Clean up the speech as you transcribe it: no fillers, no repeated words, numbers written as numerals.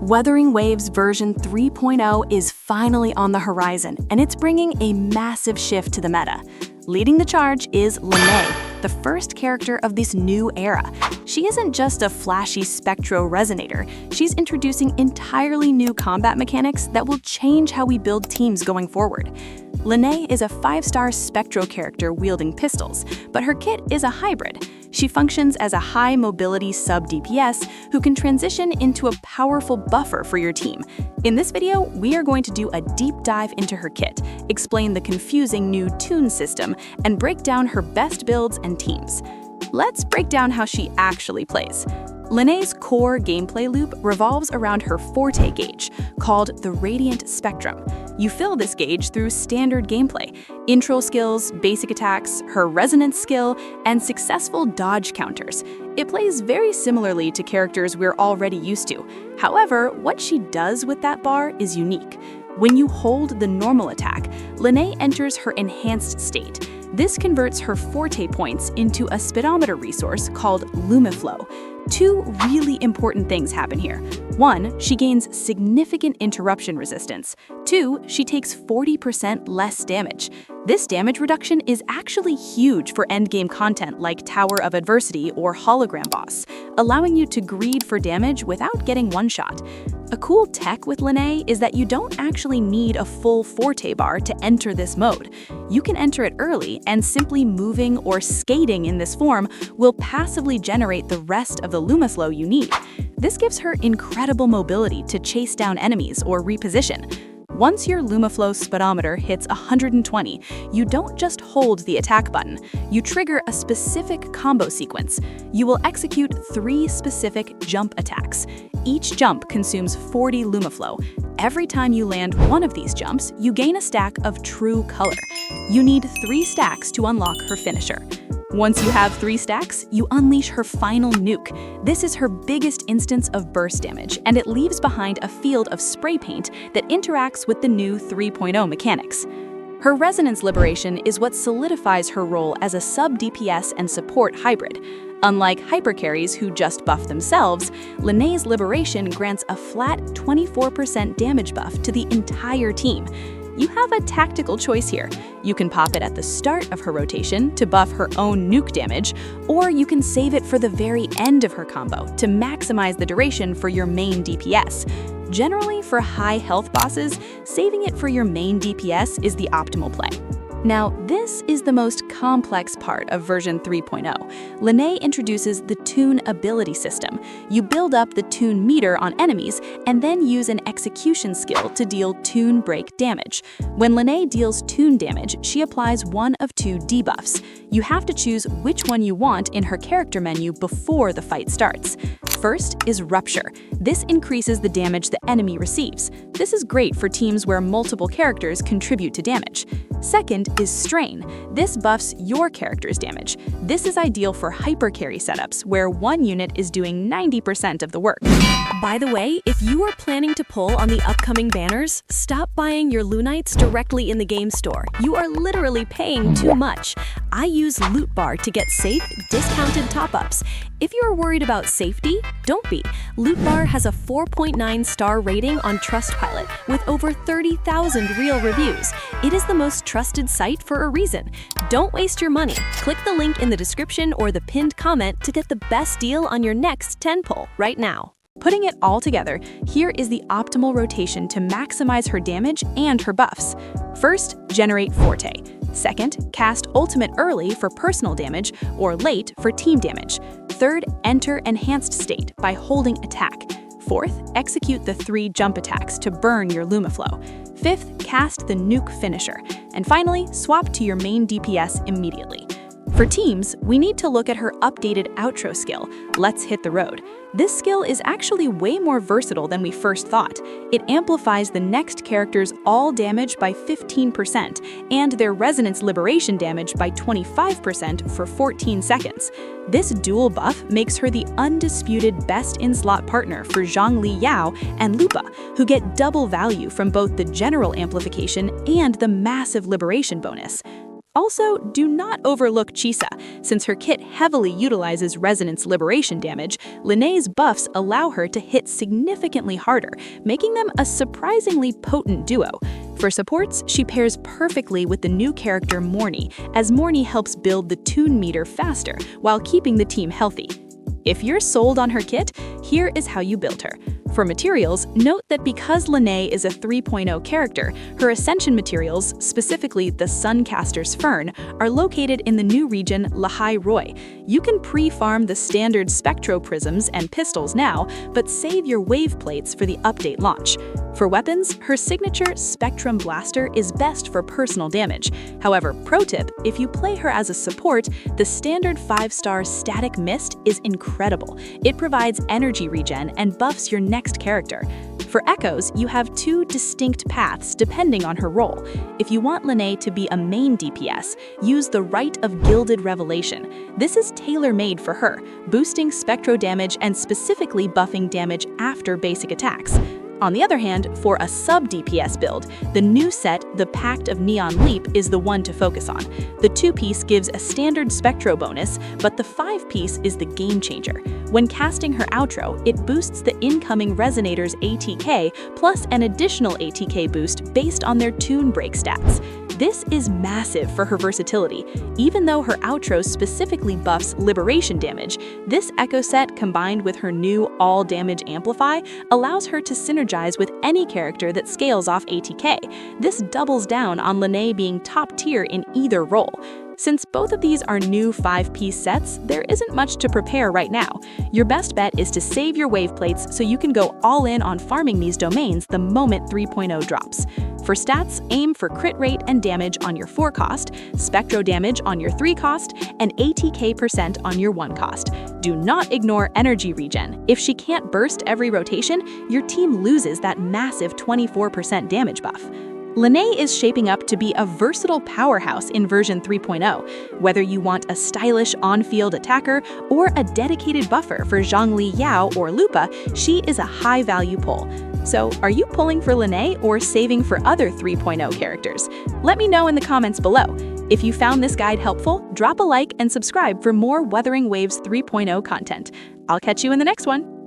Wuthering Waves version 3.0 is finally on the horizon, and it's bringing a massive shift to the meta. Leading the charge is Lynae, the first character of this new era. She isn't just a flashy Spectro resonator, she's introducing entirely new combat mechanics that will change how we build teams going forward. Lynae is a 5-star Spectro character wielding pistols, but her kit is a hybrid. She functions as a high-mobility sub-DPS who can transition into a powerful buffer for your team. In this video, we are going to do a deep dive into her kit, explain the confusing new tune system, and break down her best builds and teams. Let's break down how she actually plays. Lynae's core gameplay loop revolves around her forte gauge, called the Radiant Spectrum. You fill this gauge through standard gameplay, intro skills, basic attacks, her resonance skill, and successful dodge counters. It plays very similarly to characters we're already used to. However, what she does with that bar is unique. When you hold the normal attack, Lynae enters her enhanced state. This converts her forte points into a speedometer resource called Lumiflow. Two really important things happen here. 1, she gains significant interruption resistance. 2, she takes 40% less damage. This damage reduction is actually huge for endgame content like Tower of Adversity or Hologram Boss, allowing you to greed for damage without getting one-shot. A cool tech with Lynae is that you don't actually need a full forte bar to enter this mode. You can enter it early, and simply moving or skating in this form will passively generate the rest of the Lumiflow you need. This gives her incredible mobility to chase down enemies or reposition. Once your Lumiflow speedometer hits 120, you don't just hold the attack button, you trigger a specific combo sequence. You will execute 3 specific jump attacks. Each jump consumes 40 Lumiflow. Every time you land one of these jumps, you gain a stack of true color. You need 3 stacks to unlock her finisher. Once you have 3 stacks, you unleash her final nuke. This is her biggest instance of burst damage, and it leaves behind a field of spray paint that interacts with the new 3.0 mechanics. Her resonance liberation is what solidifies her role as a sub-DPS and support hybrid. Unlike hypercarries who just buff themselves, Lynae's liberation grants a flat 24% damage buff to the entire team. You have a tactical choice here. You can pop it at the start of her rotation to buff her own nuke damage, or you can save it for the very end of her combo to maximize the duration for your main DPS. Generally, for high health bosses, saving it for your main DPS is the optimal play. Now, this is the most complex part of version 3.0. Lynae introduces the Tune ability system. You build up the Tune meter on enemies and then use an execution skill to deal Tune break damage. When Lynae deals Tune damage, she applies one of 2 debuffs. You have to choose which one you want in her character menu before the fight starts. First is Rupture. This increases the damage the enemy receives. This is great for teams where multiple characters contribute to damage. Second is Strain. This buffs your character's damage. This is ideal for hypercarry setups where one unit is doing 90% of the work. By the way, if you are planning to pull on the upcoming banners, stop buying your Lunites directly in the game store. You are literally paying too much. I use Loot Bar to get safe, discounted top-ups. If you are worried about safety, don't be. Loot Bar has a 4.9-star rating on Trustpilot with over 30,000 real reviews. It is the most trusted site for a reason. Don't waste your money. Click the link in the description or the pinned comment to get the best deal on your next 10 pull right now. Putting it all together, here is the optimal rotation to maximize her damage and her buffs. First, generate Forte. Second, cast Ultimate early for personal damage or late for team damage. Third, enter Enhanced State by holding Attack. Fourth, execute the 3 jump attacks to burn your Lumiflow. Fifth, cast the Nuke Finisher. And finally, swap to your main DPS immediately. For teams, we need to look at her updated outro skill, Let's Hit the Road. This skill is actually way more versatile than we first thought. It amplifies the next character's all damage by 15% and their resonance liberation damage by 25% for 14 seconds. This dual buff makes her the undisputed best-in-slot partner for Zhongli Yao and Lupa, who get double value from both the general amplification and the massive liberation bonus. Also, do not overlook Chisa. Since her kit heavily utilizes resonance liberation damage, Lynae's buffs allow her to hit significantly harder, making them a surprisingly potent duo. For supports, she pairs perfectly with the new character Morny, as Morny helps build the tune meter faster while keeping the team healthy. If you're sold on her kit, here is how you build her. For materials, note that because Lynae is a 3.0 character, her Ascension materials, specifically the Suncaster's Fern, are located in the new region Lynae Roy. You can pre-farm the standard Spectro Prisms and Pistols now, but save your wave plates for the update launch. For weapons, her signature Spectrum Blaster is best for personal damage. However, pro tip, if you play her as a support, the standard 5-star Static Mist is incredible. It provides energy regen and buffs your next character. For echoes, you have two distinct paths depending on her role. If you want Lynae to be a main DPS, use the Rite of Gilded Revelation. This is tailor-made for her, boosting Spectro damage and specifically buffing damage after basic attacks. On the other hand, for a sub-DPS build, the new set, the Pact of Neon Leap, is the one to focus on. The 2-piece gives a standard Spectro bonus, but the 5-piece is the game changer. When casting her outro, it boosts the incoming Resonator's ATK plus an additional ATK boost based on their tune break stats. This is massive for her versatility. Even though her outro specifically buffs liberation damage, this echo set combined with her new all damage amplify allows her to synergize with any character that scales off ATK. This doubles down on Lynae being top tier in either role. Since both of these are new 5-piece sets, there isn't much to prepare right now. Your best bet is to save your wave plates so you can go all in on farming these domains the moment 3.0 drops. For stats, aim for crit rate and damage on your 4 cost, Spectro damage on your 3 cost, and ATK % on your 1 cost. Do not ignore energy regen. If she can't burst every rotation, your team loses that massive 24% damage buff. Lynae is shaping up to be a versatile powerhouse in version 3.0. Whether you want a stylish on-field attacker or a dedicated buffer for Zhongli Yao or Lupa, she is a high-value pull. So, are you pulling for Lynae or saving for other 3.0 characters? Let me know in the comments below. If you found this guide helpful, drop a like and subscribe for more Wuthering Waves 3.0 content. I'll catch you in the next one.